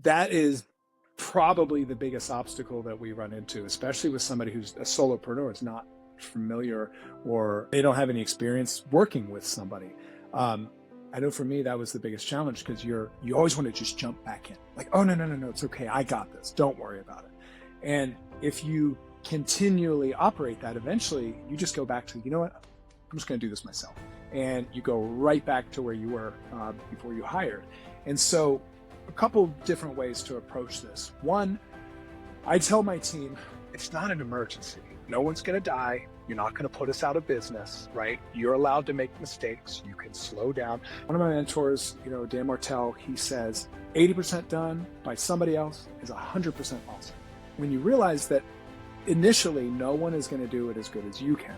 that is probably the biggest obstacle that we run into, especially with somebody who's a solopreneur, is not familiar or they don't have any experience working with somebody. I know for me, that was the biggest challenge, because you always want to just jump back in. Like, oh, no, it's okay. I got this. Don't worry about it. And if you continually operate that, eventually you just go back to, you know what, I'm just going to do this myself. And you go right back to where you were before you hired. And so a couple different ways to approach this. One, I tell my team, it's not an emergency. No one's going to die. You're not going to put us out of business, right? You're allowed to make mistakes. You can slow down. One of my mentors, Dan Martell, he says 80% done by somebody else is 100% awesome. When you realize that initially no one is going to do it as good as you can,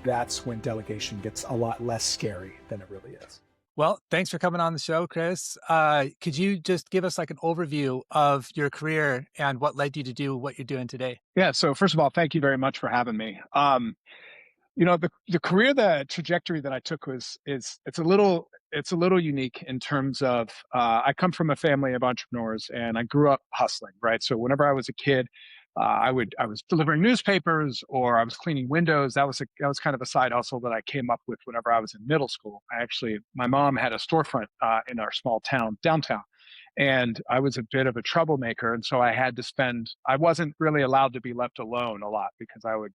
that's when delegation gets a lot less scary than it really is. Well, thanks for coming on the show, Chris. Could you just give us like an overview of your career and what led you to do what you're doing today? Yeah. So first of all, thank you very much for having me. The career, the trajectory that I took it's a little unique in terms of I come from a family of entrepreneurs and I grew up hustling, right? So whenever I was a kid, I was delivering newspapers or I was cleaning windows. That was kind of a side hustle that I came up with whenever I was in middle school. My mom had a storefront in our small town downtown, and I was a bit of a troublemaker, and so I wasn't really allowed to be left alone a lot because I would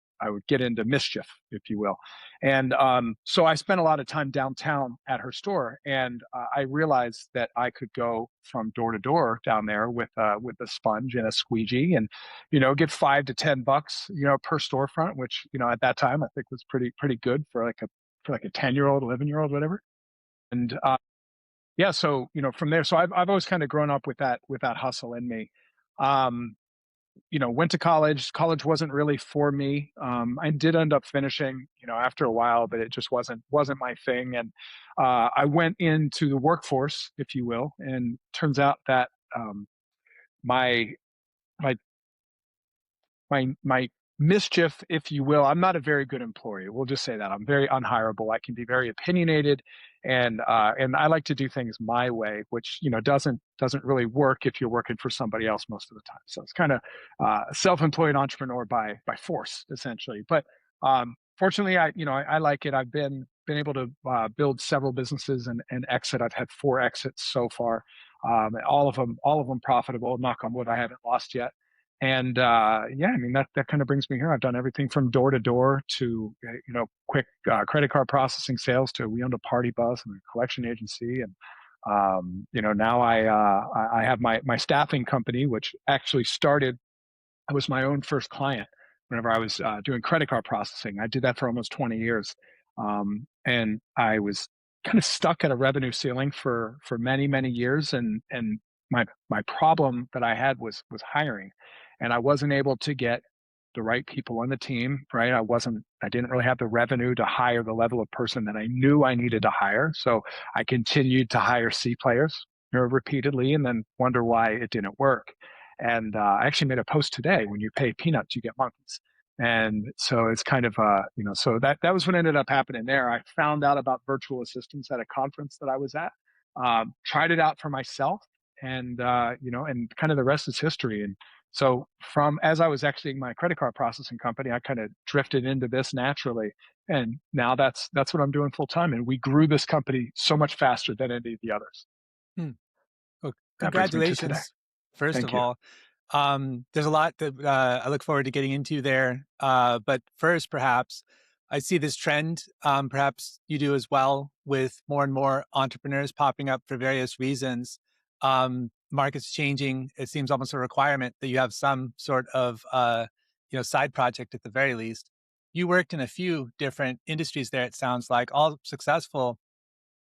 get into mischief, if you will. And so I spent a lot of time downtown at her store, and I realized that I could go from door to door down there with a sponge and a squeegee, and get $5 to $10, per storefront, which at that time I think was pretty good for like a 10-year-old, 11-year-old, whatever. And yeah, so from there, so I've always kind of grown up with that hustle in me. Went to college. College wasn't really for me. I did end up finishing, after a while, but it just wasn't my thing. And I went into the workforce, if you will, and turns out that my my mischief, if you will, I'm not a very good employee. We'll just say that I'm very unhireable. I can be very opinionated, and I like to do things my way, which doesn't really work if you're working for somebody else most of the time. So it's kind of self-employed entrepreneur by force, essentially. But fortunately, I like it. I've been able to build several businesses and exit. I've had 4 exits so far, all of them profitable. Knock on wood, I haven't lost yet. And yeah, I mean that kind of brings me here. I've done everything from door to door to quick credit card processing sales to we owned a party bus and a collection agency, and now I have my staffing company, which actually started. I was my own first client whenever I was doing credit card processing. I did that for almost 20 years, and I was kind of stuck at a revenue ceiling for many years, and my problem that I had was hiring. And I wasn't able to get the right people on the team, right? I didn't really have the revenue to hire the level of person that I knew I needed to hire. So I continued to hire C players repeatedly and then wonder why it didn't work. And I actually made a post today: when you pay peanuts, you get monkeys. And so it's kind of, so that was what ended up happening there. I found out about virtual assistants at a conference that I was at, tried it out for myself, and and kind of the rest is history. And so as I was exiting my credit card processing company, I kind of drifted into this naturally. And now that's what I'm doing full time. And we grew this company so much faster than any of the others. Hmm. Well, That brings me to today. congratulations, first Thank of you. all. There's a lot that I look forward to getting into there. But first, perhaps, I see this trend, perhaps you do as well, with more and more entrepreneurs popping up for various reasons. Market's changing. It seems almost a requirement that you have some sort of side project at the very least. You worked in a few different industries there, it sounds like, all successful.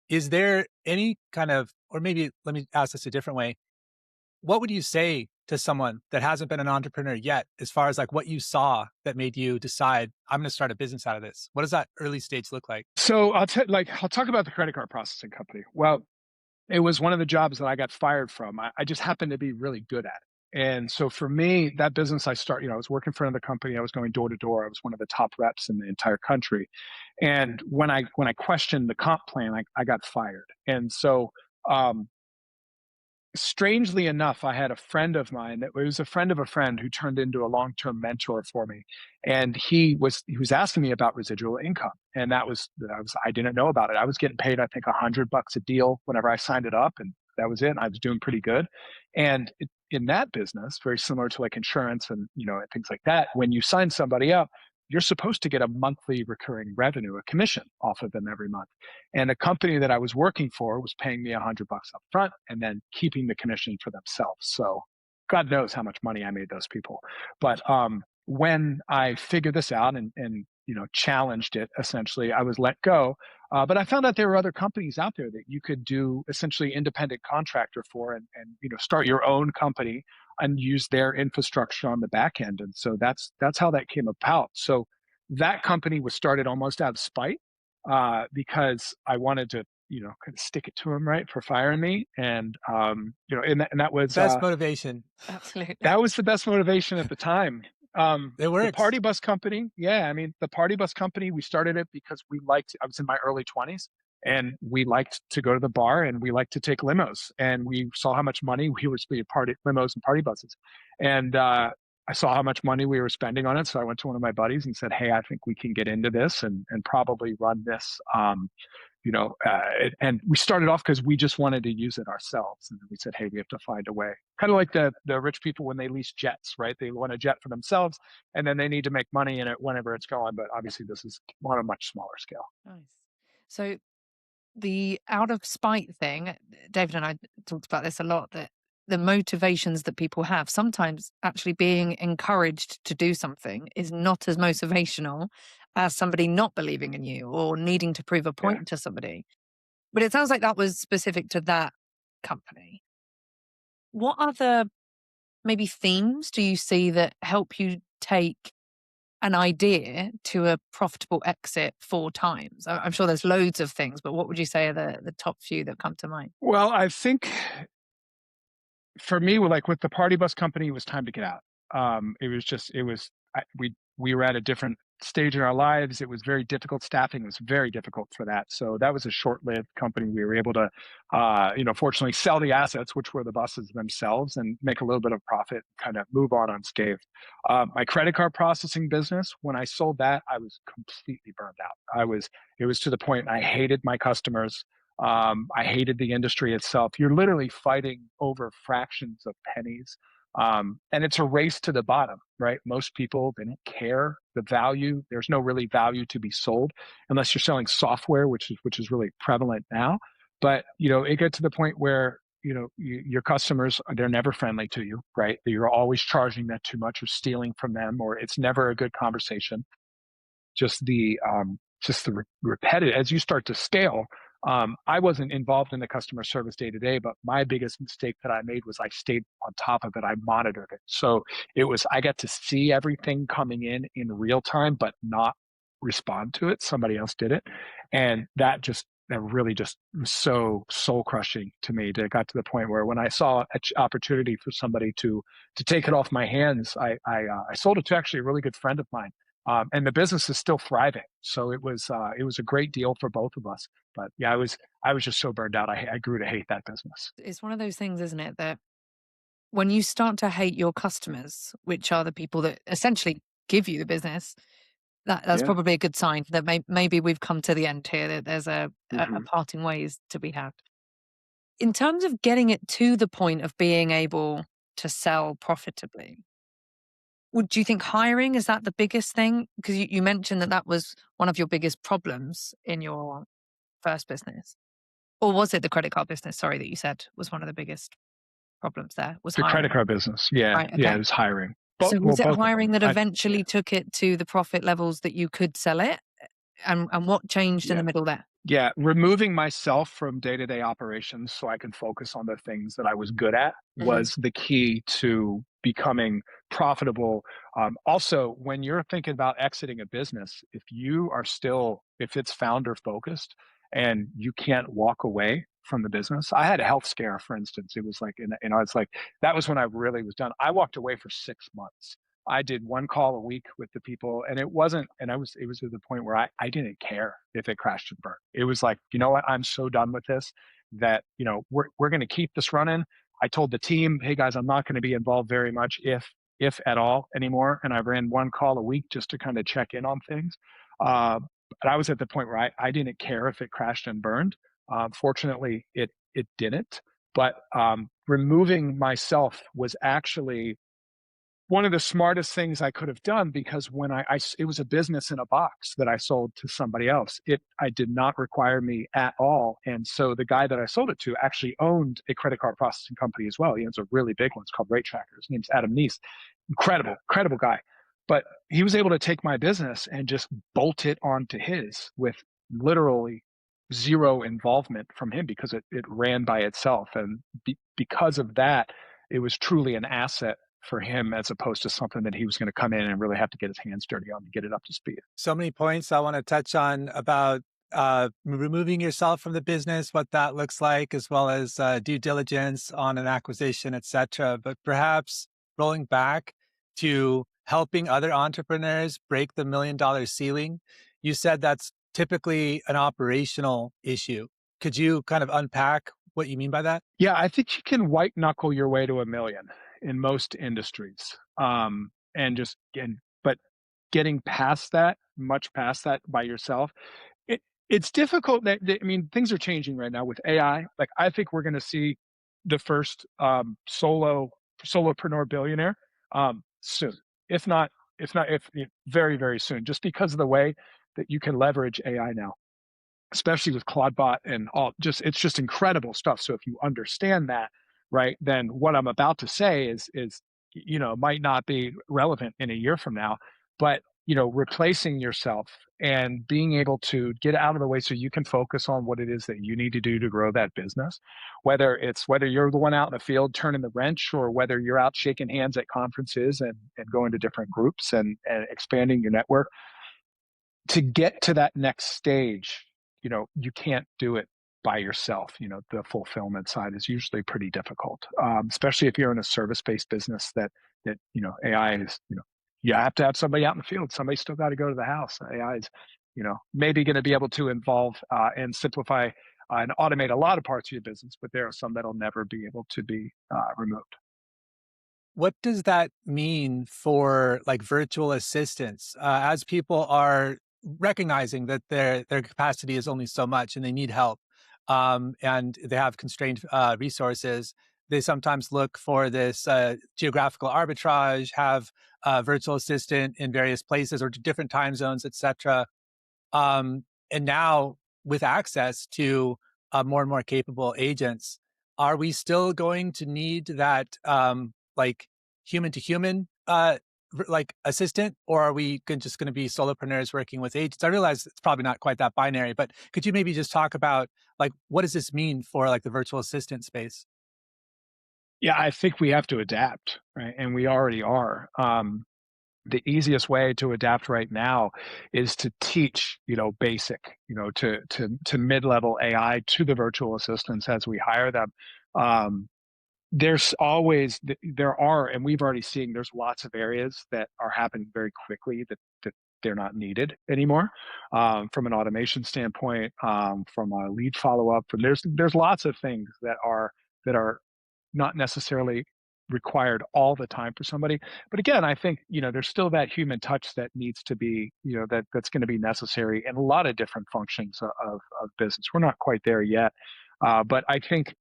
Is there any kind of, or maybe let me ask this a different way. What would you say to someone that hasn't been an entrepreneur yet, as far as like what you saw that made you decide, I'm going to start a business out of this? What does that early stage look like? So I'll talk about the credit card processing company. Well, it was one of the jobs that I got fired from. I just happened to be really good at it. And so for me, that business I was working for another company. I was going door to door. I was one of the top reps in the entire country. And when I questioned the comp plan, I got fired. And so strangely enough, I had a friend of mine that was a friend of a friend who turned into a long-term mentor for me. And he was asking me about residual income. And I didn't know about it. I was getting paid, I think, $100 a deal whenever I signed it up. And that was it. And I was doing pretty good. And in that business, very similar to like insurance and, and things like that, when you sign somebody up, you're supposed to get a monthly recurring revenue, a commission off of them every month. And the company that I was working for was paying me $100 up front and then keeping the commission for themselves. So God knows how much money I made those people. But when I figured this out and challenged it, essentially, I was let go. But I found out there were other companies out there that you could do essentially independent contractor for and start your own company and use their infrastructure on the back end. And so that's how that came about. So that company was started almost out of spite because I wanted to, kind of stick it to them, right, for firing me. And, and that was Best motivation. Absolutely. that was the best motivation at the time. It works. The party bus company. Yeah. I mean, the party bus company, we started it because I was in my early 20s and we liked to go to the bar and we liked to take limos and we saw how much money we were spending party limos and party buses. And, I saw how much money we were spending on it. So I went to one of my buddies and said, hey, I think we can get into this and probably run this. And we started off because we just wanted to use it ourselves. And then we said, hey, we have to find a way. Kind of like the rich people when they lease jets, right? They want a jet for themselves and then they need to make money in it whenever it's going. But obviously this is on a much smaller scale. Nice. So the out of spite thing, David and I talked about this a lot, that the motivations that people have, sometimes actually being encouraged to do something is not as motivational as somebody not believing in you or needing to prove a point to somebody. But it sounds like that was specific to that company. What other maybe themes do you see that help you take an idea to a profitable exit 4 times? I'm sure there's loads of things, but what would you say are the top few that come to mind? Well, I think for me, like with the party bus company, it was time to get out. We were at a different stage in our lives. It was very difficult. Staffing was very difficult for that. So that was a short-lived company. We were able to, fortunately sell the assets, which were the buses themselves, and make a little bit of profit, kind of move on unscathed. My credit card processing business, when I sold that, I was completely burned out. It was to the point I hated my customers. I hated the industry itself. You're literally fighting over fractions of pennies. And it's a race to the bottom, right? Most people, they don't care the value. There's no really value to be sold unless you're selling software, which is really prevalent now. But, it gets to the point where, your customers, they're never friendly to you, right? You're always charging them too much or stealing from them, or it's never a good conversation. Just the repetitive, as you start to scale, I wasn't involved in the customer service day to day, but my biggest mistake that I made was I stayed on top of it. I monitored it. So I got to see everything coming in real time, but not respond to it. Somebody else did it. And that really just was so soul crushing to me. It got to the point where when I saw an opportunity for somebody to take it off my hands, I sold it to actually a really good friend of mine. And the business is still thriving. So it was a great deal for both of us. But yeah, I was just so burned out. I grew to hate that business. It's one of those things, isn't it, that when you start to hate your customers, which are the people that essentially give you the business, that's probably a good sign that maybe we've come to the end here, that there's a parting ways to be had. In terms of getting it to the point of being able to sell profitably, do you think hiring, is that the biggest thing? Because you mentioned that was one of your biggest problems in your first business. Or was it the credit card business, sorry, that you said was one of the biggest problems there? Was the hiring? Credit card business. Yeah. Right, okay. Yeah, it was hiring. So was it hiring that eventually took it to the profit levels that you could sell it? And what changed in the middle there? Yeah, removing myself from day-to-day operations so I can focus on the things that I was good at was the key to becoming profitable. Also, when you're thinking about exiting a business, if it's founder focused and you can't walk away from the business. I had a health scare, for instance. It was like, it's like, that was when I really was done. I walked away for 6 months. I did 1 call a week with the people, and it was to the point where I didn't care if it crashed and burned. It was like, you know what, I'm so done with this that, we're going to keep this running. I told the team, hey guys, I'm not going to be involved very much, if at all, anymore. And I ran one call a week just to kind of check in on things. But I was at the point where I didn't care if it crashed and burned. Fortunately, it didn't. But removing myself was actually one of the smartest things I could have done, because when it was a business in a box that I sold to somebody else. I did not require me at all. And so the guy that I sold it to actually owned a credit card processing company as well. He owns a really big one. It's called Rate Tracker. His name's Adam Neese. Incredible guy. But he was able to take my business and just bolt it onto his with literally zero involvement from him, because it ran by itself. And because of that, it was truly an asset for him, as opposed to something that he was going to come in and really have to get his hands dirty on to get it up to speed. So many points I want to touch on about removing yourself from the business, what that looks like, as well as due diligence on an acquisition, et cetera. But perhaps rolling back to helping other entrepreneurs break the $1 million ceiling, you said that's typically an operational issue. Could you kind of unpack what you mean by that? Yeah, I think you can white knuckle your way to $1 million in most industries. But getting past that, much past that by yourself, it's difficult. Things are changing right now with AI. Like, I think we're going to see the first solopreneur billionaire soon, if very, very soon, just because of the way that you can leverage AI now, especially with Claudebot and all. It's just incredible stuff. So if you understand that, right, then what I'm about to say is might not be relevant in a year from now, but replacing yourself and being able to get out of the way so you can focus on what it is that you need to do to grow that business, whether you're the one out in the field turning the wrench, or whether you're out shaking hands at conferences and going to different groups and expanding your network. To get to that next stage, you can't do it by yourself. The fulfillment side is usually pretty difficult, especially if you're in a service-based business that AI is, you have to have somebody out in the field. Somebody's still got to go to the house. AI is, maybe going to be able to involve and simplify and automate a lot of parts of your business, but there are some that'll never be able to be removed. What does that mean for like virtual assistants? As people are recognizing that their capacity is only so much and they need help, and they have constrained resources, they sometimes look for this geographical arbitrage, have a virtual assistant in various places or different time zones, et cetera. And now with access to more and more capable agents, are we still going to need that like human to human like assistant, or are we just going to be solopreneurs working with agents? I realize it's probably not quite that binary, but could you maybe just talk about like, what does this mean for like the virtual assistant space? Yeah, I think we have to adapt, right? And we already are. The easiest way to adapt right now is to teach, basic, to mid-level AI to the virtual assistants as we hire them. And we've already seen, there's lots of areas that are happening very quickly that they're not needed anymore, from an automation standpoint, from a lead follow-up. There's lots of things that are not necessarily required all the time for somebody. But again, I think, there's still that human touch that needs to be, that's going to be necessary in a lot of different functions of business. We're not quite there yet. But I think,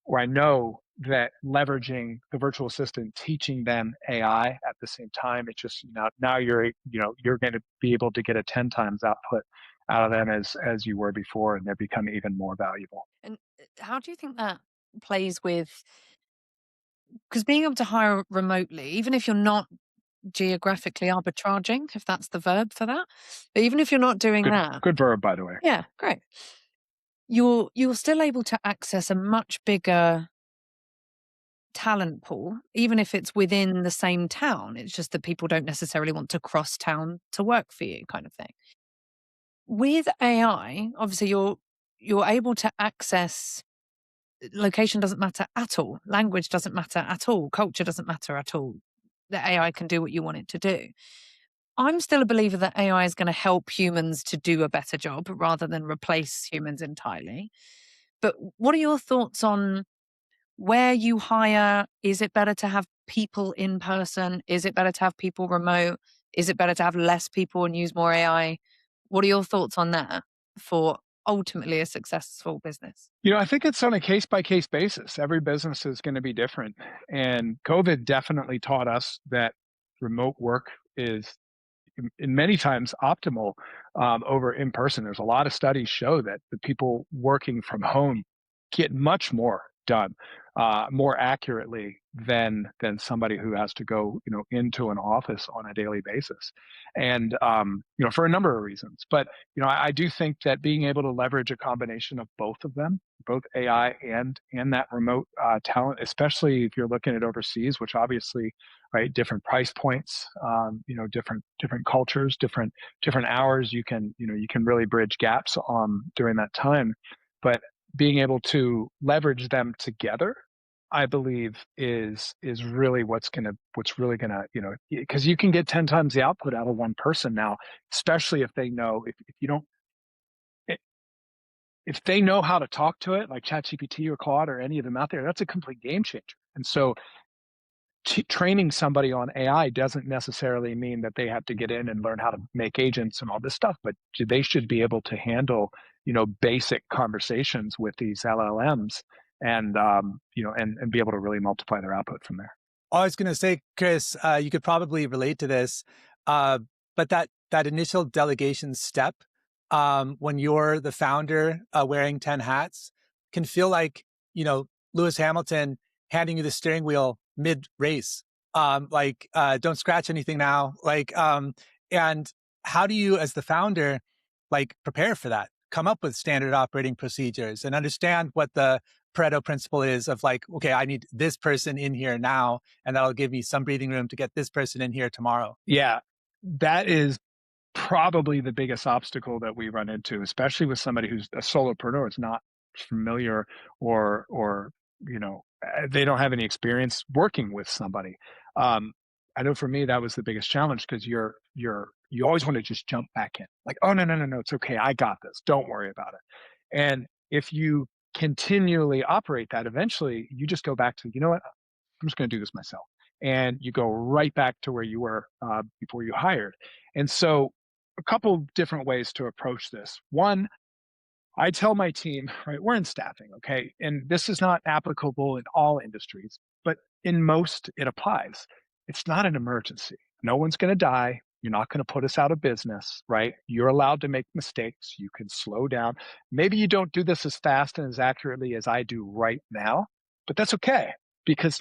or I know that leveraging the virtual assistant, teaching them AI at the same time, it's just, now you're going to be able to get a 10 times output out of them as you were before, and they become even more valuable. And how do you think that plays with, because being able to hire remotely, even if you're not geographically arbitraging, if that's the verb for that, but even if you're not doing that, Good verb, by the way. yeah, great. You're still able to access a much bigger talent pool, even if it's within the same town. It's just that people don't necessarily want to cross town to work for you, kind of thing. With AI, obviously you're able to access. Location doesn't matter at all. Language doesn't matter at all. Culture doesn't matter at all. The AI can do what you want it to do. I'm still a believer that AI is going to help humans to do a better job rather than replace humans entirely. But what are your thoughts on where you hire, is it better to have people in person? Is it better to have people remote? Is it better to have less people and use more AI? What are your thoughts on that for ultimately a successful business? I think it's on a case by case basis. Every business is going to be different. And COVID definitely taught us that remote work is in many times optimal over in person. There's a lot of studies show that the people working from home get much more done more accurately than somebody who has to go into an office on a daily basis, and for a number of reasons. But I do think that being able to leverage a combination of both of them, both AI and that remote talent, especially if you're looking at overseas, which obviously, right, different price points, different cultures, different hours, you can really bridge gaps during that time. But being able to leverage them together, I believe, is really what's really gonna, because you can get 10 times the output out of one person now, especially if they know, if you don't, if they know how to talk to it, like ChatGPT or Claude or any of them out there, that's a complete game changer. And so training somebody on AI doesn't necessarily mean that they have to get in and learn how to make agents and all this stuff, but they should be able to handle, basic conversations with these LLMs and, and be able to really multiply their output from there. I was going to say, Chris, you could probably relate to this, but that initial delegation step, when you're the founder wearing 10 hats, can feel like, Lewis Hamilton handing you the steering wheel mid-race, don't scratch anything now. And how do you, as the founder, prepare for that? Come up with standard operating procedures and understand what the Pareto principle is of okay, I need this person in here now, and that'll give me some breathing room to get this person in here tomorrow. Yeah, that is probably the biggest obstacle that we run into, especially with somebody who's a solopreneur, is not familiar or they don't have any experience working with somebody. I know for me that was the biggest challenge, because you always want to just jump back in, oh no, it's okay, I got this, don't worry about it. And if you continually operate that, eventually you just go back to, you know what, I'm just going to do this myself, and you go right back to where you were before you hired. And so a couple different ways to approach this. One, I tell my team, right, we're in staffing, okay? And this is not applicable in all industries, but in most it applies. It's not an emergency. No one's going to die. You're not going to put us out of business, right? You're allowed to make mistakes. You can slow down. Maybe you don't do this as fast and as accurately as I do right now, but that's okay, because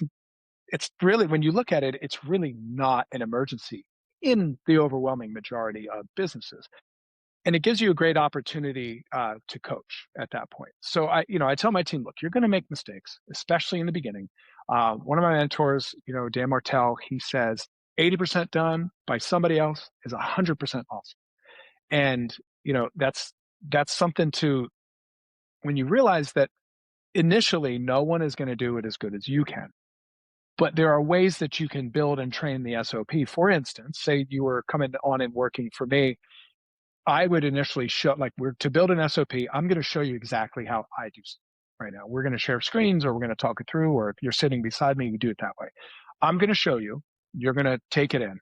it's really, when you look at it, it's really not an emergency in the overwhelming majority of businesses. And it gives you a great opportunity to coach at that point. So I tell my team, look, you're going to make mistakes, especially in the beginning. One of my mentors, Dan Martell, he says 80% done by somebody else is 100% awesome. And that's something to, when you realize that initially no one is going to do it as good as you can. But there are ways that you can build and train the SOP. For instance, say you were coming on and working for me, I would initially show, to build an SOP, I'm going to show you exactly how I do right now. We're going to share screens, or we're going to talk it through, or if you're sitting beside me, you do it that way. I'm going to show you, you're going to take it in.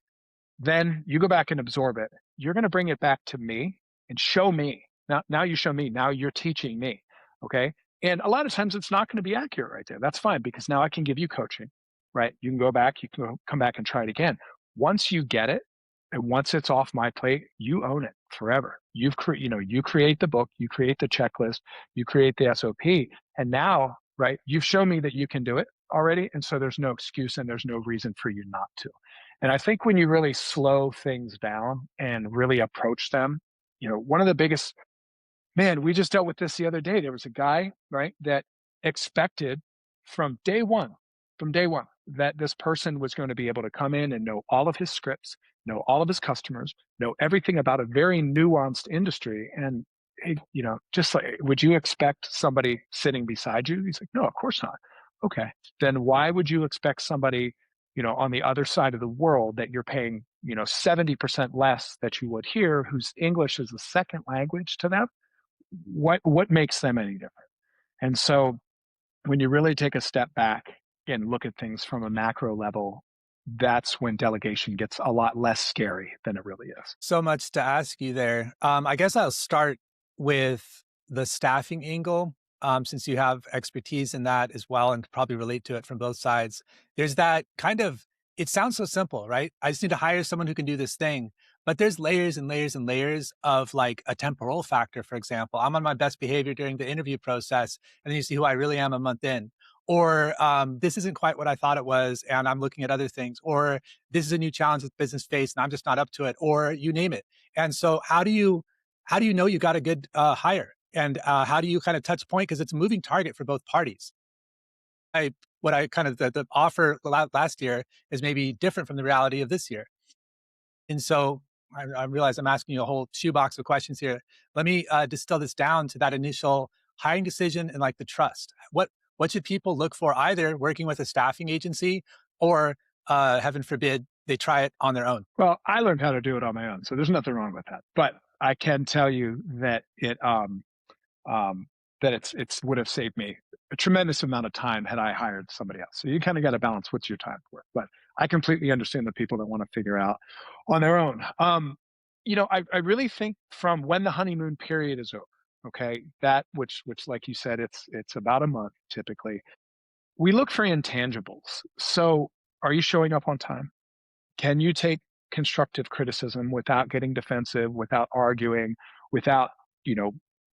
Then you go back and absorb it. You're going to bring it back to me and show me. Now you show me, now you're teaching me, okay? And a lot of times it's not going to be accurate right there. That's fine, because now I can give you coaching, right? You can go back, you can come back and try it again. Once you get it, and once it's off my plate, you own it forever. You create the book, you create the checklist, you create the SOP, and now, right, you've shown me that you can do it already, and so there's no excuse and there's no reason for you not to. And I think when you really slow things down and really approach them, one of the biggest, man, we just dealt with this the other day. There was a guy, right, that expected from day one, that this person was going to be able to come in and know all of his scripts, know all of his customers, know everything about a very nuanced industry. And, just like, would you expect somebody sitting beside you? He's like, no, of course not. Okay. Then why would you expect somebody, on the other side of the world that you're paying, 70% less that you would here, whose English is a second language to them? What makes them any different? And so when you really take a step back and look at things from a macro level, that's when delegation gets a lot less scary than it really is. So much to ask you there. I guess I'll start with the staffing angle, since you have expertise in that as well and probably relate to it from both sides. There's that kind of, it sounds so simple, right? I just need to hire someone who can do this thing. But there's layers and layers and layers of like a temporal factor, for example. I'm on my best behavior during the interview process, and then you see who I really am a month in. Or this isn't quite what I thought it was, and I'm looking at other things. Or this is a new challenge that business face, and I'm just not up to it. Or you name it. And so, how do you know you got a good hire? And how do you kind of touch point, because it's a moving target for both parties? What I kind of the offer last year is maybe different from the reality of this year. And so I realize I'm asking you a whole shoebox of questions here. Let me distill this down to that initial hiring decision and like the trust. What should people look for, either working with a staffing agency or, heaven forbid, they try it on their own? Well, I learned how to do it on my own, so there's nothing wrong with that. But I can tell you that it's would have saved me a tremendous amount of time had I hired somebody else. So you kind of got to balance what's your time for. But I completely understand the people that want to figure out on their own. I really think from when the honeymoon period is over, okay, that which like you said, it's about a month typically. We look for intangibles. So are you showing up on time? Can you take constructive criticism without getting defensive, without arguing, without,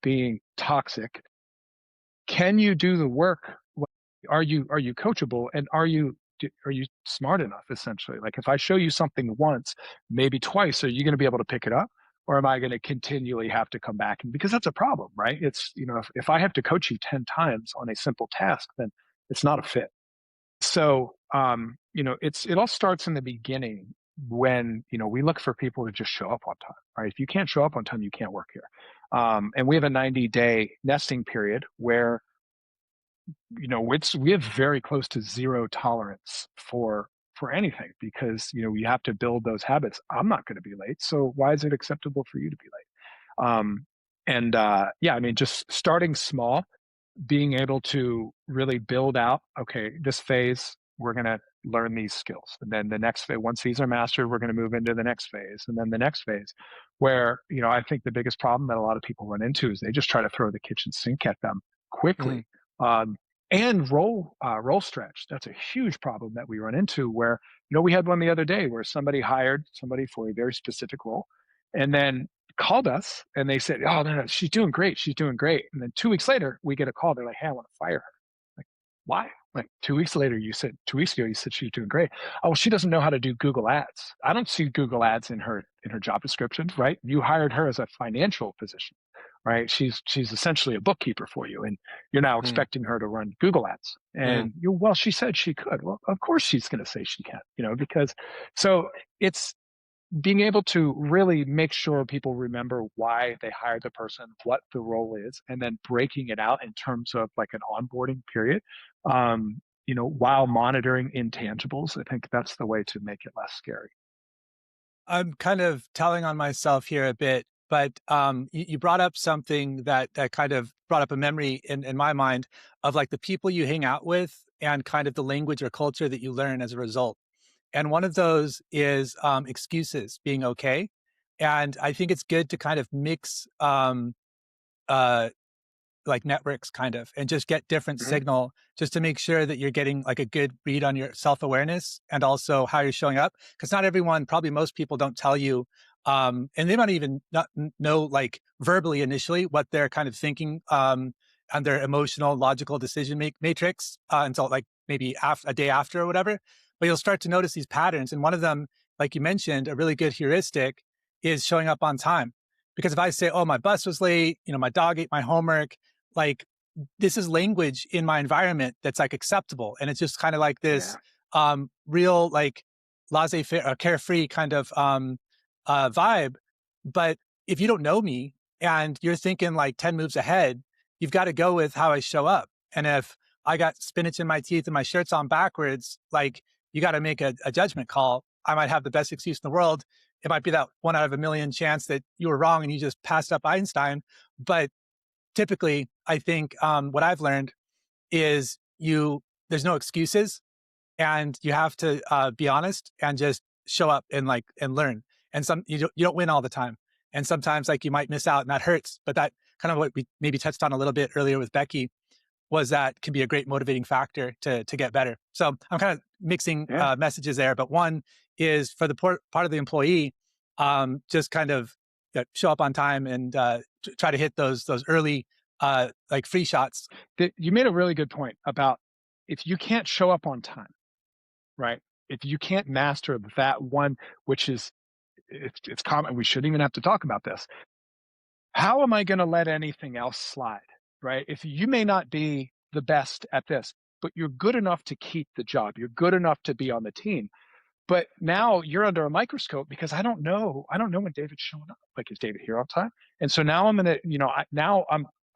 being toxic? Can you do the work? Are you coachable, and are you smart enough, essentially? Like, if I show you something once, maybe twice, are you going to be able to pick it up? Or am I going to continually have to come back? And because that's a problem, right? It's, if I have to coach you 10 times on a simple task, then it's not a fit. So, it all starts in the beginning when, we look for people to just show up on time, right? If you can't show up on time, you can't work here. And we have a 90-day nesting period where, we have very close to zero tolerance for anything, because, we have to build those habits. I'm not going to be late. So why is it acceptable for you to be late? Just starting small, being able to really build out, okay, this phase, we're going to learn these skills. And then the next phase, once these are mastered, we're going to move into the next phase. And then the next phase, where, I think the biggest problem that a lot of people run into is they just try to throw the kitchen sink at them quickly. And roll stretch. That's a huge problem that we run into, where, we had one the other day where somebody hired somebody for a very specific role and then called us and they said, oh, no, she's doing great. She's doing great. And then 2 weeks later, we get a call. They're like, hey, I want to fire her. Like, why? Like, 2 weeks later, 2 weeks ago, you said she was doing great. Oh, well, she doesn't know how to do Google ads. I don't see Google ads in her job description, right? You hired her as a financial position, right? She's essentially a bookkeeper for you, and you're now expecting her to run Google ads. And well, she said she could. Well, of course she's going to say she can, because so it's being able to really make sure people remember why they hired the person, what the role is, and then breaking it out in terms of like an onboarding period, while monitoring intangibles. I think that's the way to make it less scary. I'm kind of telling on myself here a bit, but you brought up something that kind of brought up a memory in my mind of like the people you hang out with and kind of the language or culture that you learn as a result. And one of those is excuses being okay. And I think it's good to kind of mix like networks kind of, and just get different signal just to make sure that you're getting like a good read on your self-awareness and also how you're showing up. Because not everyone, probably most people don't tell you, and they might even not know like verbally initially what they're kind of thinking on their emotional, logical decision matrix until like maybe a day after or whatever. But you'll start to notice these patterns. And one of them, like you mentioned, a really good heuristic is showing up on time. Because if I say, oh, my bus was late, my dog ate my homework, like this is language in my environment that's like acceptable. And it's just kind of like this real like laissez-faire, carefree kind of vibe. But if you don't know me and you're thinking like 10 moves ahead, you've got to go with how I show up. And if I got spinach in my teeth and my shirt's on backwards, like you got to make a judgment call. I might have the best excuse in the world. It might be that 1 out of a million chance that you were wrong and you just passed up Einstein. But typically, I think what I've learned is there's no excuses, and you have to be honest and just show up and learn. And you don't win all the time. And sometimes you might miss out and that hurts, but that kind of what we maybe touched on a little bit earlier with Becky was that can be a great motivating factor to get better. So I'm kind of mixing messages there, but one is for the part of the employee, just kind of show up on time and try to hit those early free shots. You made a really good point about if you can't show up on time, right? If you can't master that one, which is, it's common, we shouldn't even have to talk about this. How am I going to let anything else slide, right? If you may not be the best at this, but you're good enough to keep the job, you're good enough to be on the team. But now you're under a microscope because I don't know when David's showing up. Is David here on time? And so now I'm going to,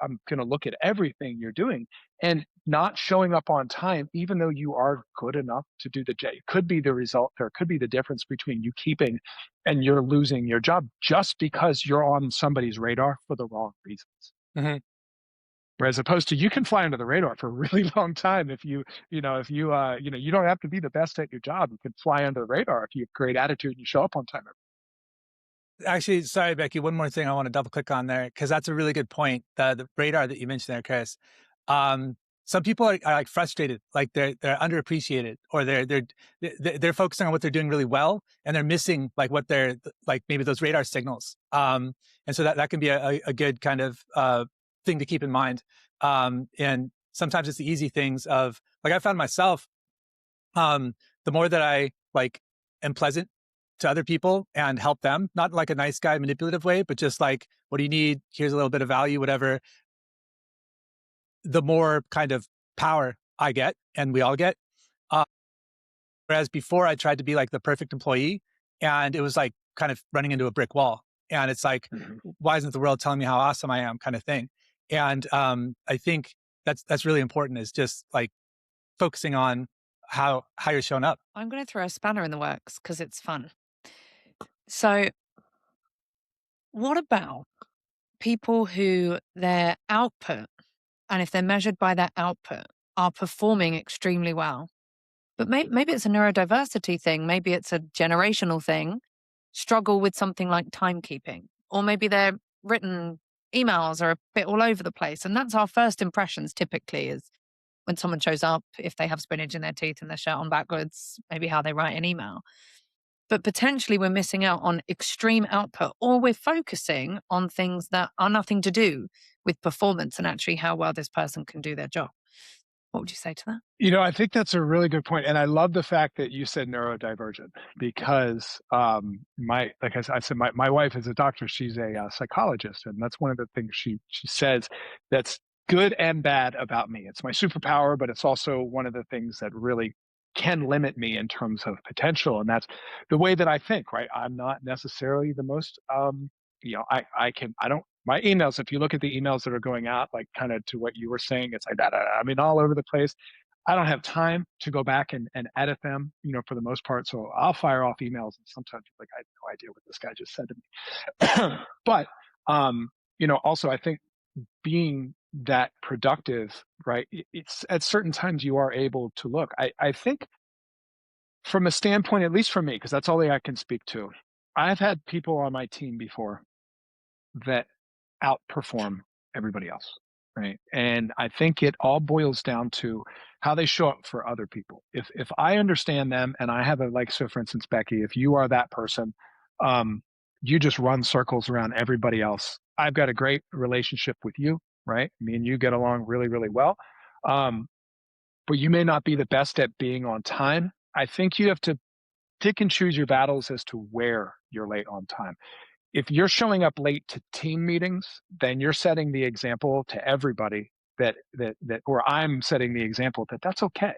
I'm going to look at everything you're doing, and not showing up on time, even though you are good enough to do the job, could be the result. There could be the difference between you keeping and you're losing your job just because you're on somebody's radar for the wrong reasons. Mm-hmm. As opposed to, you can fly under the radar for a really long time if you don't have to be the best at your job. You can fly under the radar if you have great attitude and you show up on time. Actually, sorry, Becky, one more thing I want to double click on there, because that's a really good point. The radar that you mentioned there, Chris. Some people are frustrated, they're underappreciated, or they're focusing on what they're doing really well, and they're missing what they're maybe those radar signals. And so that can be a good kind of thing to keep in mind. And sometimes it's the easy things of I found myself, the more that I am pleasant to other people and help them, not a nice guy manipulative way, but just what do you need? Here's a little bit of value, whatever. The more kind of power I get, and we all get. Whereas before I tried to be the perfect employee, and it was kind of running into a brick wall. And it's why isn't the world telling me how awesome I am, kind of thing. And I think that's really important, is just focusing on how you're showing up. I'm going to throw a spanner in the works because it's fun. So what about people who their output, and if they're measured by their output, are performing extremely well? But maybe it's a neurodiversity thing. Maybe it's a generational thing, struggle with something like timekeeping. Or maybe their written emails are a bit all over the place. And that's our first impressions typically, is when someone shows up, if they have spinach in their teeth and their shirt on backwards, maybe how they write an email. But potentially we're missing out on extreme output, or we're focusing on things that are nothing to do with performance and actually how well this person can do their job. What would you say to that? I think that's a really good point. And I love the fact that you said neurodivergent, because my wife is a doctor. She's a psychologist. And that's one of the things she says that's good and bad about me. It's my superpower, but it's also one of the things that really can limit me in terms of potential. And that's the way that I think, right? I'm not necessarily the most, my emails, if you look at the emails that are going out, kind of to what you were saying, it's all over the place. I don't have time to go back and edit them, for the most part. So I'll fire off emails, and sometimes I have no idea what this guy just said to me. But, also I think being that productive, right? It's at certain times you are able to look. I think from a standpoint, at least for me, because that's all I can speak to, I've had people on my team before that outperform everybody else, right? And I think it all boils down to how they show up for other people. If I understand them, and I have so for instance, Becky, if you are that person, you just run circles around everybody else. I've got a great relationship with you, right? Me and you get along really, really well. But you may not be the best at being on time. I think you have to pick and choose your battles as to where you're late on time. If you're showing up late to team meetings, then you're setting the example to everybody or I'm setting the example that that's okay.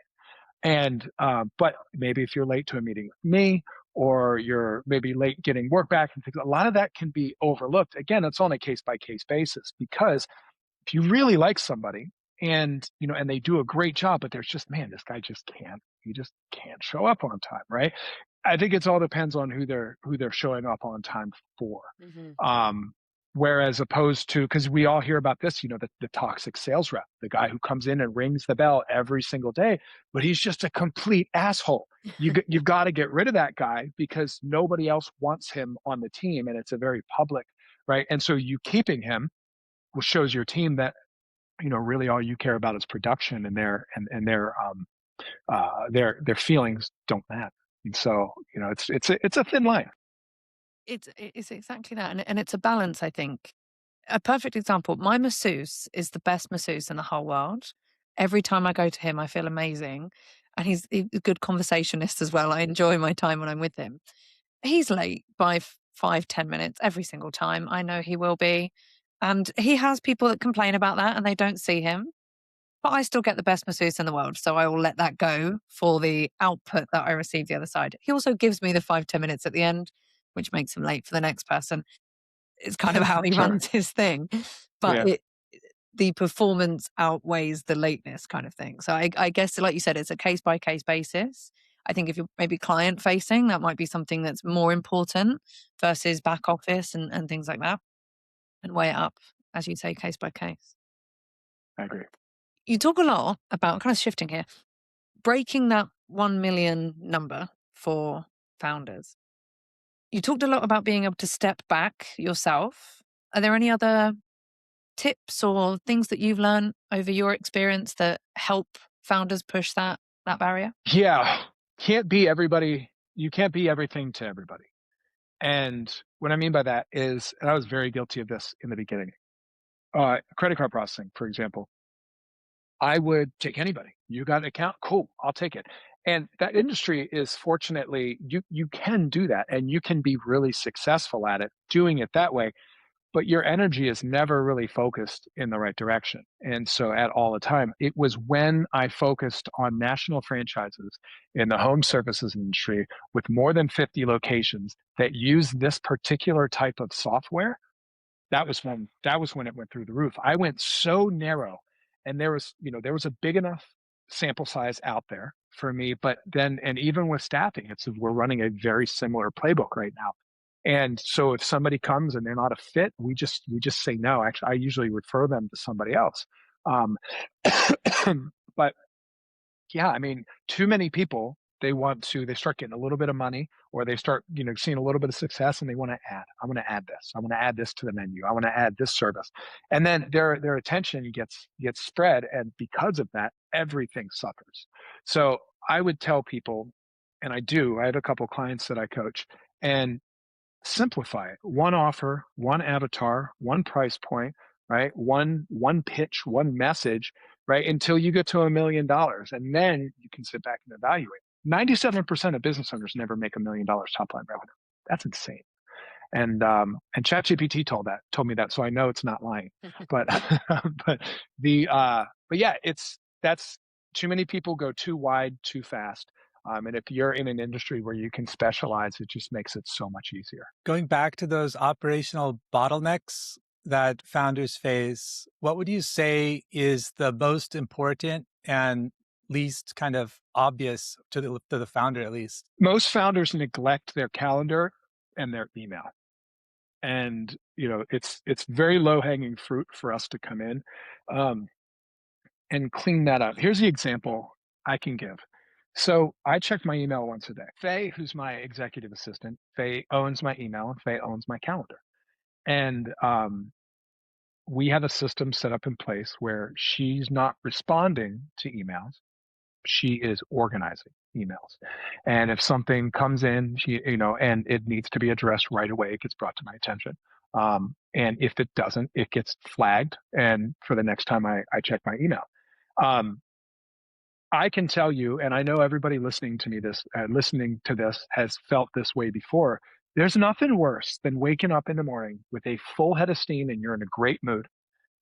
And, but maybe if you're late to a meeting with me, or you're maybe late getting work back and things, a lot of that can be overlooked. Again, it's on a case by case basis, because if you really like somebody and, and they do a great job, but there's just, this guy he just can't show up on time, right? I think it's all depends on who they're showing up on time for. Mm-hmm. Whereas opposed to, because we all hear about this, the toxic sales rep, the guy who comes in and rings the bell every single day, but he's just a complete asshole. You've got to get rid of that guy because nobody else wants him on the team, and it's a very public, right? And so you keeping him shows your team that really all you care about is production, and their feelings don't matter. And so it's a thin line. It's exactly that, and it's a balance. I think a perfect example. My masseuse is the best masseuse in the whole world. Every time I go to him, I feel amazing, and he's a good conversationist as well. I enjoy my time when I'm with him. He's late by 5-10 minutes every single time. I know he will be, and he has people that complain about that, and they don't see him. But I still get the best masseuse in the world, so I will let that go for the output that I receive the other side. He also gives me the 5-10 minutes at the end, which makes him late for the next person. It's kind of how he Sure. runs his thing. But the performance outweighs the lateness kind of thing. So I guess, like you said, it's a case-by-case basis. I think if you're maybe client-facing, that might be something that's more important versus back office and things like that. And weigh it up, as you'd say, case by case. I agree. You talk a lot about, kind of shifting here, breaking that 1 million number for founders. You talked a lot about being able to step back yourself. Are there any other tips or things that you've learned over your experience that help founders push that barrier? Yeah. Can't be everybody. You can't be everything to everybody. And what I mean by that is, and I was very guilty of this in the beginning, credit card processing, for example. I would take anybody. You got an account? Cool, I'll take it. And that industry is, fortunately, you can do that, and you can be really successful at it, doing it that way, but your energy is never really focused in the right direction. And so at all the time, it was when I focused on national franchises in the home services industry with more than 50 locations that use this particular type of software. That was when it went through the roof. I went so narrow, and there was a big enough sample size out there for me, but then, and even with staffing, we're running a very similar playbook right now. And so if somebody comes and they're not a fit, we just say no. Actually, I usually refer them to somebody else. But yeah, I mean, too many people, they start getting a little bit of money, or they start, seeing a little bit of success, and they want to add. I want to add this. I want to add this to the menu. I want to add this service. And then their attention gets spread. And because of that, everything suffers. So I would tell people, and I have a couple clients that I coach, and simplify it. One offer, one avatar, one price point, right? One pitch, one message, right? Until you get to $1 million. And then you can sit back and evaluate. 97% of business owners never make $1 million top line revenue. That's insane. And ChatGPT told me that, so I know it's not lying. But yeah, that's too many people go too wide too fast. And if you're in an industry where you can specialize, it just makes it so much easier. Going back to those operational bottlenecks that founders face, what would you say is the most important and least kind of obvious to the founder, at least? Most founders neglect their calendar and their email. And, it's very low hanging fruit for us to come in and clean that up. Here's the example I can give. So I check my email once a day. Faye, who's my executive assistant, Faye owns my email, and Faye owns my calendar. And we have a system set up in place where she's not responding to emails. She is organizing emails. And if something comes in, and it needs to be addressed right away, it gets brought to my attention. And if it doesn't, it gets flagged. And for the next time I check my email. I can tell you, and I know everybody listening to this has felt this way before. There's nothing worse than waking up in the morning with a full head of steam and you're in a great mood.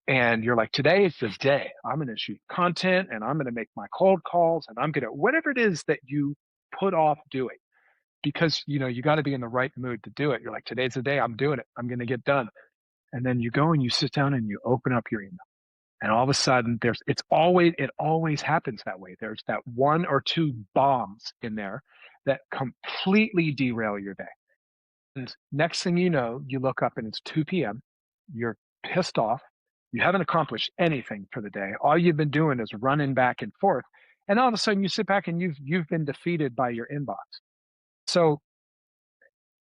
And you're like, today is the day. I'm going to shoot content, and I'm going to make my cold calls, and I'm going to, whatever it is that you put off doing, because, you got to be in the right mood to do it. You're like, today's the day. I'm doing it. I'm going to get done. And then you go and you sit down and you open up your email. And all of a sudden it always happens that way. There's that one or two bombs in there that completely derail your day. And next thing you know, you look up and it's 2 p.m. you're pissed off. You haven't accomplished anything for the day. All you've been doing is running back and forth. And all of a sudden you sit back and you've been defeated by your inbox. So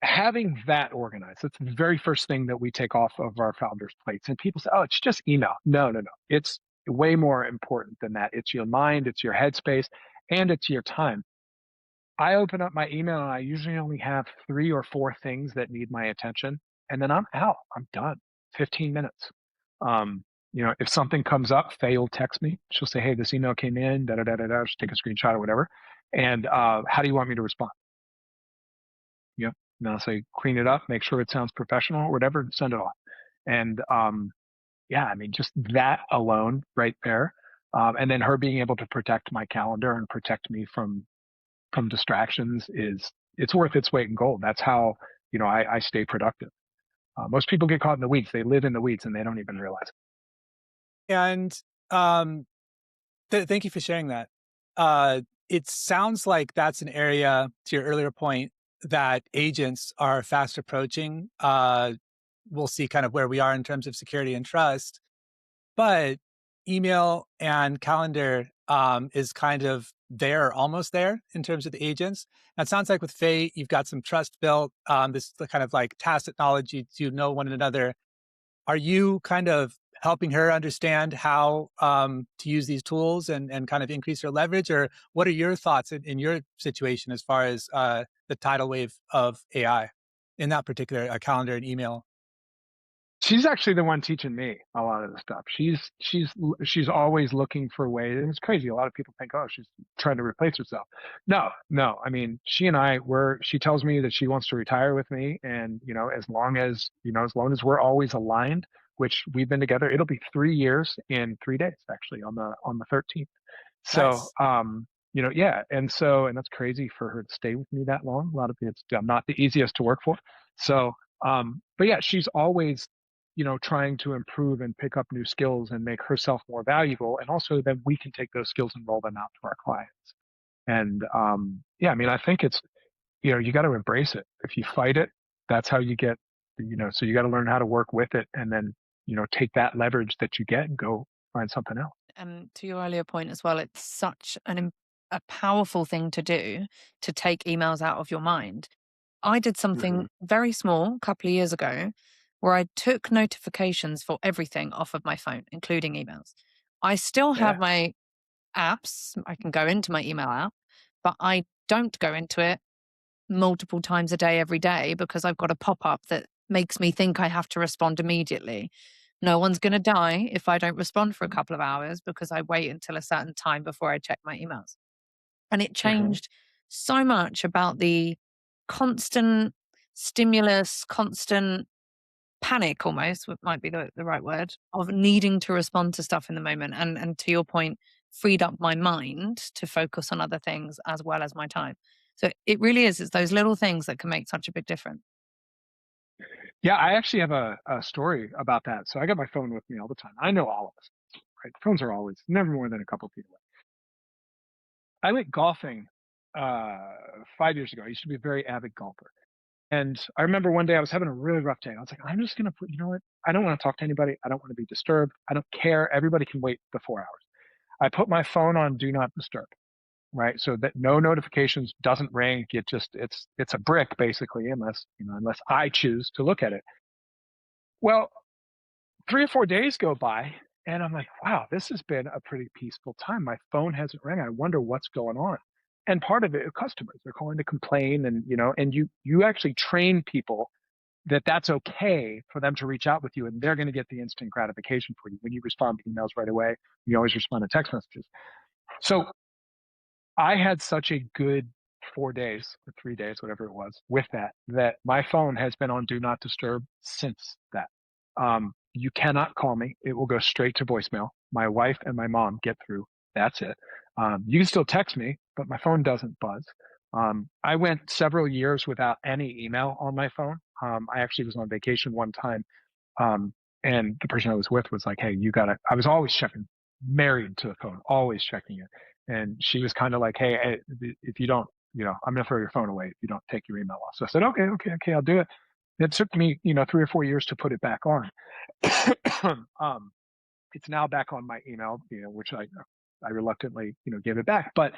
having that organized, that's the very first thing that we take off of our founders' plates. And people say, oh, it's just email. No. It's way more important than that. It's your mind, it's your headspace, and it's your time. I open up my email and I usually only have 3 or 4 things that need my attention. And then I'm out. I'm done. 15 minutes. If something comes up, Faye will text me. She'll say, hey, this email came in, da-da-da-da-da. She'll take a screenshot or whatever. And how do you want me to respond? And I'll say, clean it up, make sure it sounds professional or whatever, send it off. And just that alone right there. And then her being able to protect my calendar and protect me from distractions it's worth its weight in gold. That's how, I stay productive. Most people get caught in the weeds. They live in the weeds and they don't even realize it. And thank you for sharing that. It sounds like that's an area, to your earlier point, that agents are fast approaching. We'll see kind of where we are in terms of security and trust, but email and calendar is kind of almost there in terms of the agents. And it sounds like with Faye, you've got some trust built, this kind of like tacit knowledge, you know one another. Are you kind of helping her understand how to use these tools and kind of increase her leverage? Or what are your thoughts in your situation as far as the tidal wave of AI in that particular calendar and email? She's actually the one teaching me a lot of the stuff. She's always looking for ways. And it's crazy. A lot of people think, oh, she's trying to replace herself. No. I mean, she tells me that she wants to retire with me. And, as long as we're always aligned, which we've been together, it'll be 3 years in 3 days, actually, on the 13th. So, nice. And that's crazy for her to stay with me that long. A lot of I'm not the easiest to work for. So, but yeah, she's always, trying to improve and pick up new skills and make herself more valuable. And also then we can take those skills and roll them out to our clients. And, I think it's, you got to embrace it. If you fight it, that's how you get, so you got to learn how to work with it and then, take that leverage that you get and go find something else. To your earlier point as well, it's such a powerful thing to do to take emails out of your mind. I did something very small a couple of years ago where I took notifications for everything off of my phone, including emails. I still have my apps. I can go into my email app, but I don't go into it multiple times a day, every day, because I've got a pop-up that makes me think I have to respond immediately. No one's going to die if I don't respond for a couple of hours because I wait until a certain time before I check my emails. And it changed so much about the constant stimulus, constant panic almost, might be the right word, of needing to respond to stuff in the moment. And to your point, freed up my mind to focus on other things as well as my time. So it really is, it's those little things that can make such a big difference. Yeah, I actually have a story about that. So I got my phone with me all the time. I know all of us, right? Phones are always never more than a couple of feet away. I went golfing 5 years ago. I used to be a very avid golfer. And I remember one day I was having a really rough day. I was like, I'm just going to put, I don't want to talk to anybody. I don't want to be disturbed. I don't care. Everybody can wait the 4 hours. I put my phone on do not disturb, right? So that no notifications, doesn't ring. It's a brick basically, unless I choose to look at it. Well, 3 or 4 days go by and I'm like, wow, this has been a pretty peaceful time. My phone hasn't rang. I wonder what's going on. And part of it is customers. They're calling to complain and, and you actually train people that that's okay for them to reach out with you and they're going to get the instant gratification for you. When you respond to emails right away, you always respond to text messages. So I had such a good 4 days or 3 days, whatever it was, with that my phone has been on do not disturb since that. You cannot call me. It will go straight to voicemail. My wife and my mom get through. That's it. You can still text me, but my phone doesn't buzz. I went several years without any email on my phone. I actually was on vacation one time. And the person I was with was like, hey, I was always checking, married to the phone, always checking it. And she was kind of like, hey, if you don't, I'm going to throw your phone away if you don't take your email off. So I said, okay, I'll do it. It took me, 3 or 4 years to put it back on. It's now back on my email, which I reluctantly, gave it back. But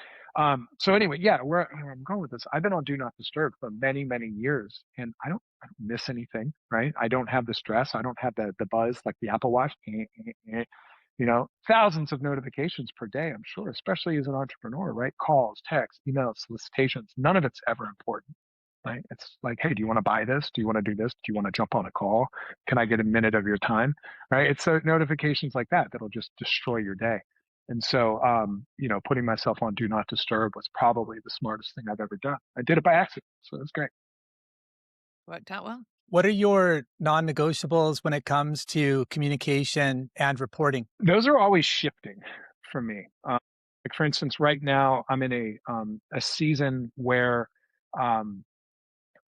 so anyway, yeah, where I'm going with this, I've been on Do Not Disturb for many, many years, and I don't miss anything, right? I don't have the stress, I don't have the buzz like the Apple Watch, thousands of notifications per day, I'm sure, especially as an entrepreneur, right? Calls, texts, emails, solicitations, none of it's ever important. Right? It's like, hey, do you want to buy this? Do you want to do this? Do you want to jump on a call? Can I get a minute of your time? Right? It's notifications like that that'll just destroy your day. And so, putting myself on Do Not Disturb was probably the smartest thing I've ever done. I did it by accident, so it's great. Worked out well. What are your non-negotiables when it comes to communication and reporting? Those are always shifting for me. Like for instance, right now I'm in a season where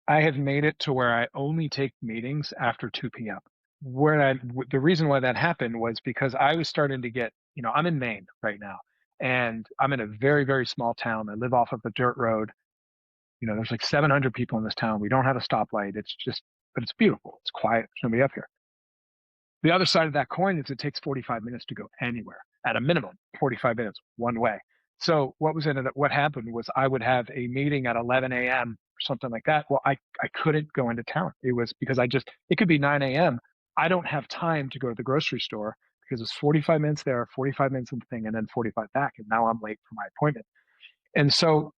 I have made it to where I only take meetings after 2 p.m. The reason why that happened was because I was starting to get, I'm in Maine right now, and I'm in a very, very small town. I live off of a dirt road. There's like 700 people in this town. We don't have a stoplight. But it's beautiful. It's quiet. There's nobody up here. The other side of that coin is it takes 45 minutes to go anywhere, at a minimum, 45 minutes one way. So what happened was I would have a meeting at 11 a.m. or something like that. Well, I couldn't go into town. It was because it could be 9 a.m. I don't have time to go to the grocery store because it's 45 minutes there, 45 minutes in the thing, and then 45 back. And now I'm late for my appointment. And so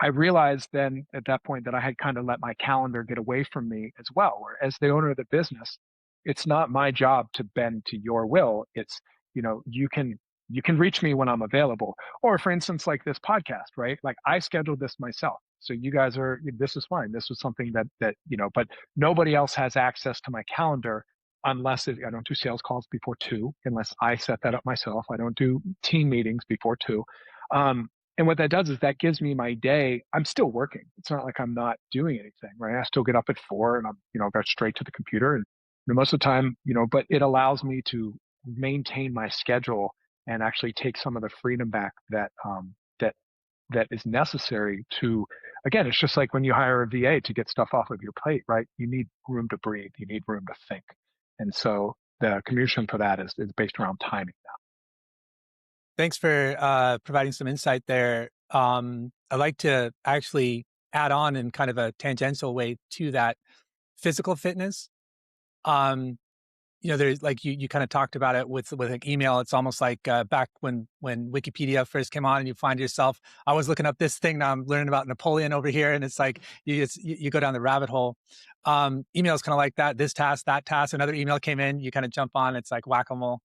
I realized then at that point that I had kind of let my calendar get away from me as well, where as the owner of the business, it's not my job to bend to your will. It's, you can reach me when I'm available. Or for instance, like this podcast, right? Like I scheduled this myself. So you guys this is fine. This was something that, but nobody else has access to my calendar unless I don't do sales calls before 2, unless I set that up myself. I don't do team meetings before 2. And what that does is that gives me my day. I'm still working. It's not like I'm not doing anything, right? I still get up at 4 and I'm, go straight to the computer. And most of the time, but it allows me to maintain my schedule and actually take some of the freedom back that is necessary to, again, it's just like when you hire a VA to get stuff off of your plate, right? You need room to breathe. You need room to think. And so the commission for that is based around timing now. Thanks for providing some insight there. I'd like to actually add on in kind of a tangential way to that physical fitness. There's like you kind of talked about it with like email. It's almost like back when Wikipedia first came on, and you find yourself, I was looking up this thing, now I'm learning about Napoleon over here, and it's like you go down the rabbit hole. Email is kind of like that. This task, that task, another email came in, you kind of jump on. It's like whack-a-mole.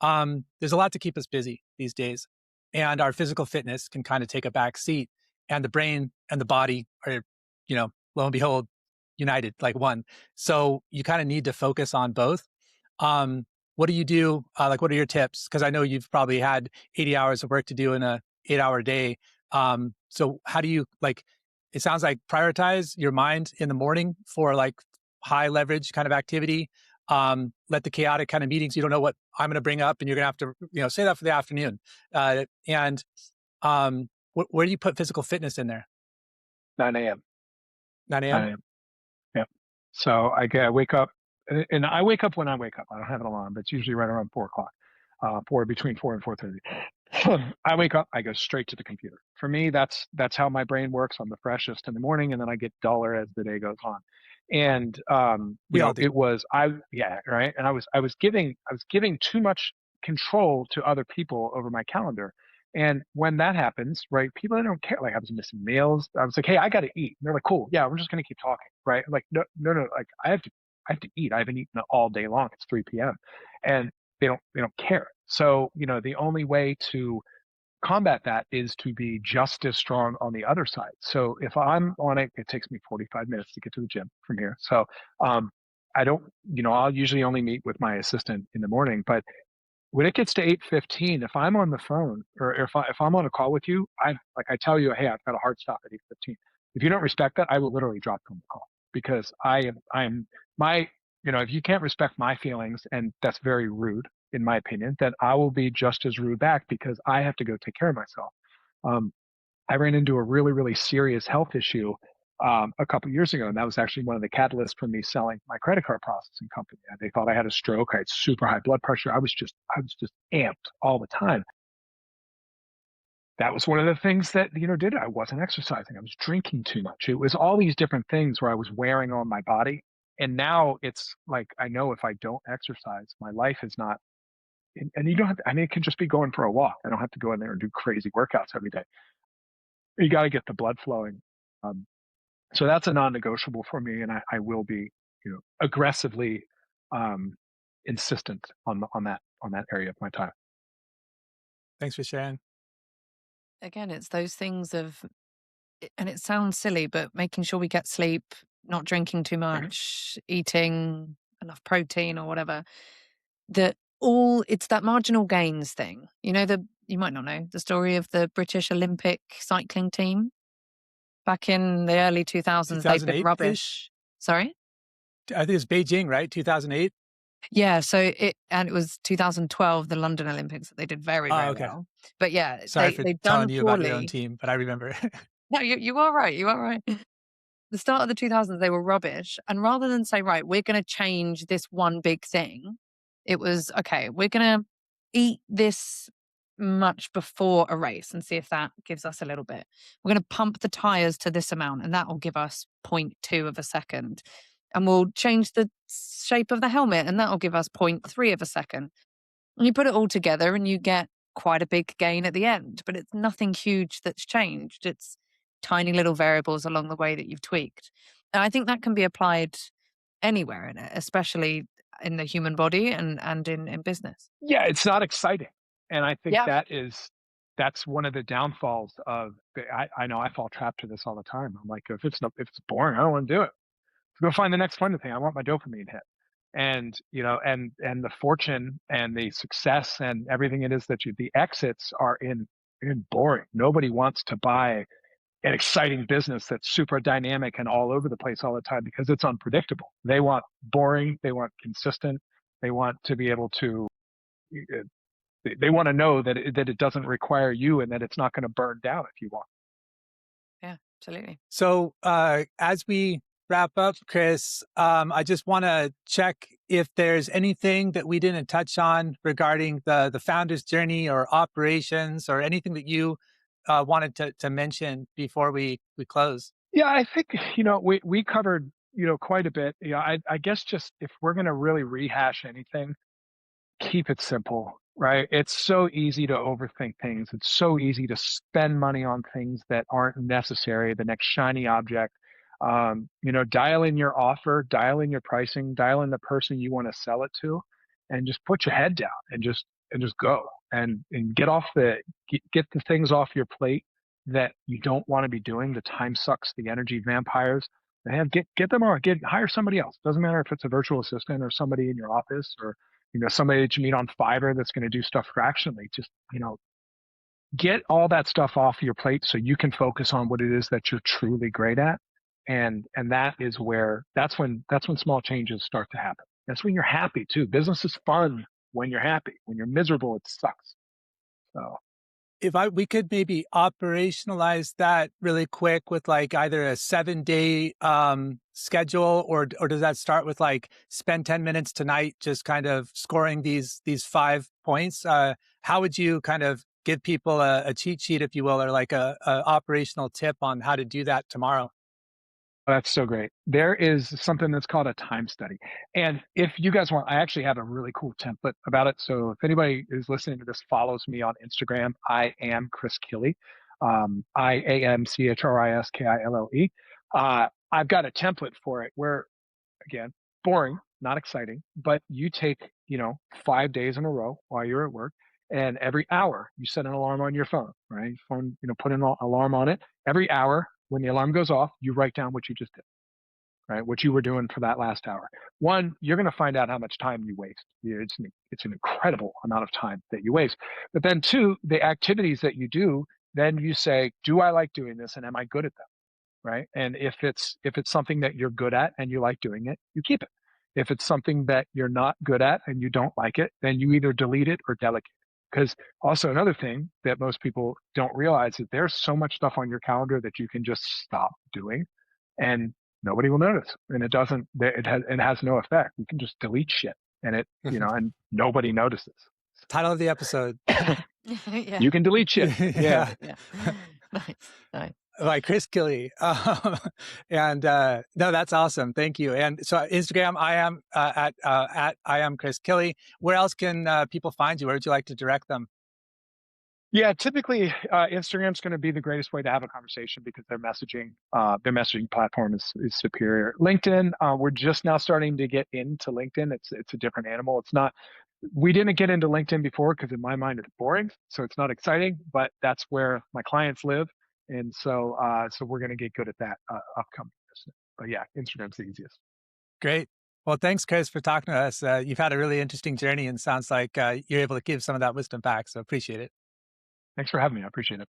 There's a lot to keep us busy these days, and our physical fitness can kind of take a back seat, and the brain and the body are, lo and behold, united like one. So you kind of need to focus on both. What do you do? What are your tips? Because I know you've probably had 80 hours of work to do in a 8-hour day. So how do you it sounds like prioritize your mind in the morning for like high leverage kind of activity. Let the chaotic kind of meetings, you don't know what I'm going to bring up, and you're going to have to, say that for the afternoon. And where do you put physical fitness in there? 9 a.m. 9 a.m. 9 a.m. Yeah. So I wake up, and I wake up when I wake up. I don't have an alarm, but it's usually right around 4 o'clock, between 4 and 4:30. I wake up, I go straight to the computer. For me, that's how my brain works. I'm the freshest in the morning, and then I get duller as the day goes on. And it was right. And I was giving too much control to other people over my calendar. And when that happens, right, people that don't care, like I was missing meals. I was like, hey, I got to eat. And they're like, cool, yeah, we're just gonna keep talking, right? Like, no, like I have to eat. I haven't eaten all day long. It's 3 p.m. and they don't care. So the only way to combat that is to be just as strong on the other side. So if I'm on it, it takes me 45 minutes to get to the gym from here. So I don't, I'll usually only meet with my assistant in the morning, but when it gets to 8:15, if I'm on the phone or if I'm on a call with you, I tell you, hey, I've got a hard stop at 8:15. If you don't respect that, I will literally drop from the call, because I'm my, if you can't respect my feelings, and that's very rude in my opinion, then I will be just as rude back, because I have to go take care of myself. I ran into a really, really serious health issue a couple of years ago. And that was actually one of the catalysts for me selling my credit card processing company. They thought I had a stroke. I had super high blood pressure. I was just amped all the time. That was one of the things that, did it. I wasn't exercising. I was drinking too much. It was all these different things where I was wearing on my body. And now it's like, I know if I don't exercise, my life is not, and you don't have to, it can just be going for a walk. I don't have to go in there and do crazy workouts every day. You got to get the blood flowing. So that's a non-negotiable for me. And I will be, aggressively insistent on that area of my time. Thanks for sharing. Again, it's those things of, and it sounds silly, but making sure we get sleep, not drinking too much, eating enough protein or whatever, it's that marginal gains thing. You might not know the story of the British Olympic cycling team back in the early 2000s. They've been rubbish. Sorry? I think it's Beijing, right? 2008? Yeah, it was 2012, the London Olympics, that they did very, very well. But yeah, sorry for they've telling done you poorly. about your own team, but I remember. No, you are right. You are right. The start of the 2000s, they were rubbish. And rather than say, right, we're going to change this one big thing, it was, okay, we're going to eat this much before a race and see if that gives us a little bit. We're going to pump the tires to this amount, and that will give us 0.2 of a second. And we'll change the shape of the helmet, and that'll give us 0.3 of a second. And you put it all together and you get quite a big gain at the end, but it's nothing huge that's changed. It's tiny little variables along the way that you've tweaked. And I think that can be applied anywhere in it, especially in the human body and in business. Yeah, it's not exciting. And I think that's one of the downfalls of, I know I fall trapped to this all the time. I'm like, if it's boring, I don't want to do it. Go find the next fun thing. I want my dopamine hit. And, and the fortune and the success and everything it is that the exits are in boring. Nobody wants to buy an exciting business that's super dynamic and all over the place all the time because it's unpredictable. They want boring. They want consistent. They want to be able to, they want to know that it doesn't require you and that it's not going to burn down if you want. Yeah, absolutely. So as we wrap up, Chris, I just want to check if there's anything that we didn't touch on regarding the founder's journey or operations or anything that you wanted to mention before we close. Yeah, I think, we covered, quite a bit. I guess just if we're going to really rehash anything, keep it simple, right? It's so easy to overthink things. It's so easy to spend money on things that aren't necessary, the next shiny object. Dial in your offer, dial in your pricing, dial in the person you want to sell it to, and just put your head down and just go and get the things off your plate that you don't want to be doing. The time sucks, the energy vampires. Get them or hire somebody else. Doesn't matter if it's a virtual assistant or somebody in your office or somebody that you meet on Fiverr that's going to do stuff fractionally. Just get all that stuff off your plate so you can focus on what it is that you're truly great at. And that's when small changes start to happen. That's when you're happy too. Business is fun when you're happy. When you're miserable, it sucks. So if we could maybe operationalize that really quick with like either a 7-day schedule or does that start with like spend 10 minutes tonight just kind of scoring these 5 points? How would you kind of give people a cheat sheet, if you will, or like a operational tip on how to do that tomorrow? That's so great. There is something that's called a time study. And if you guys want, I actually have a really cool template about it. So if anybody who's listening to this follows me on Instagram, I am Chris Kille. IAMCHRISKILLE. I've got a template for it where, again, boring, not exciting, but you take, 5 days in a row while you're at work. And every hour you set an alarm on your phone, right? Phone, put an alarm on it. Every hour, when the alarm goes off, you write down what you just did, right? What you were doing for that last hour. One, you're going to find out how much time you waste. It's an incredible amount of time that you waste. But then two, the activities that you do, then you say, do I like doing this? And am I good at them? Right. And if it's something that you're good at and you like doing it, you keep it. If it's something that you're not good at and you don't like it, then you either delete it or delegate. Because also another thing that most people don't realize is there's so much stuff on your calendar that you can just stop doing. and nobody will notice. And it has no effect. You can just delete shit and and nobody notices. Title of the episode. Yeah. You can delete shit. Yeah. Yeah. Nice. Like Chris Kille. And no, that's awesome. Thank you. And so Instagram, I am at I am Chris Kille. Where else can people find you? Where would you like to direct them? Yeah, typically Instagram's going to be the greatest way to have a conversation because their messaging platform is superior. LinkedIn, we're just now starting to get into LinkedIn. It's a different animal. It's not. We didn't get into LinkedIn before because in my mind it's boring, so it's not exciting. But that's where my clients live, and so we're going to get good at that upcoming. But yeah, Instagram's the easiest. Great. Well, thanks, Chris, for talking to us. You've had a really interesting journey, and sounds like you're able to give some of that wisdom back. So appreciate it. Thanks for having me. I appreciate it.